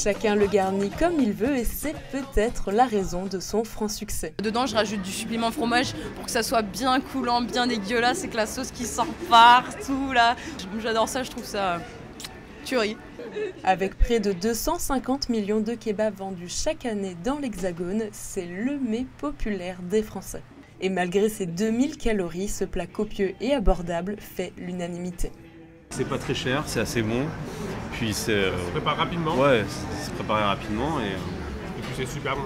Chacun le garnit comme il veut et c'est peut-être la raison de son franc succès. Dedans, je rajoute du supplément fromage pour que ça soit bien coulant, bien dégueulasse et que la sauce qui sort partout là. J'adore ça, je trouve ça tuerie. Avec près de 250 millions de kebabs vendus chaque année dans l'Hexagone, c'est le mets populaire des Français. Et malgré ses 2000 calories, ce plat copieux et abordable fait l'unanimité. C'est pas très cher, c'est assez bon. Puis c'est. Ça se prépare rapidement. Ouais, c'est préparé rapidement et puis c'est super bon.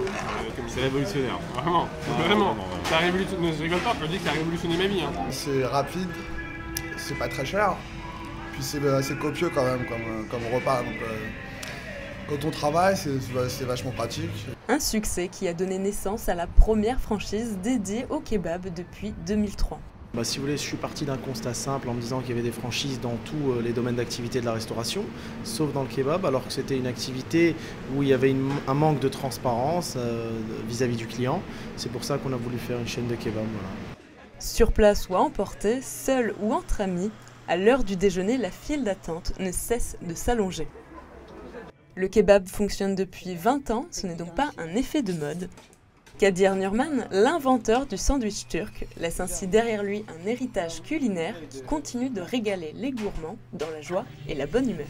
C'est révolutionnaire, vraiment. Vraiment. Ça a révolutionné. Je rigole pas, je dis que ça a révolutionné ma vie. Hein. C'est rapide, c'est pas très cher. Puis c'est copieux quand même comme repas. Donc, quand on travaille, c'est vachement pratique. Un succès qui a donné naissance à la première franchise dédiée au kebab depuis 2003. Si vous voulez, je suis parti d'un constat simple en me disant qu'il y avait des franchises dans tous les domaines d'activité de la restauration, sauf dans le kebab, alors que c'était une activité où il y avait un manque de transparence vis-à-vis du client. C'est pour ça qu'on a voulu faire une chaîne de kebab. Voilà. Sur place ou à emporter, seul ou entre amis, à l'heure du déjeuner, la file d'attente ne cesse de s'allonger. Le kebab fonctionne depuis 20 ans, ce n'est donc pas un effet de mode. Kadir Nurman, l'inventeur du sandwich turc, laisse ainsi derrière lui un héritage culinaire qui continue de régaler les gourmands dans la joie et la bonne humeur.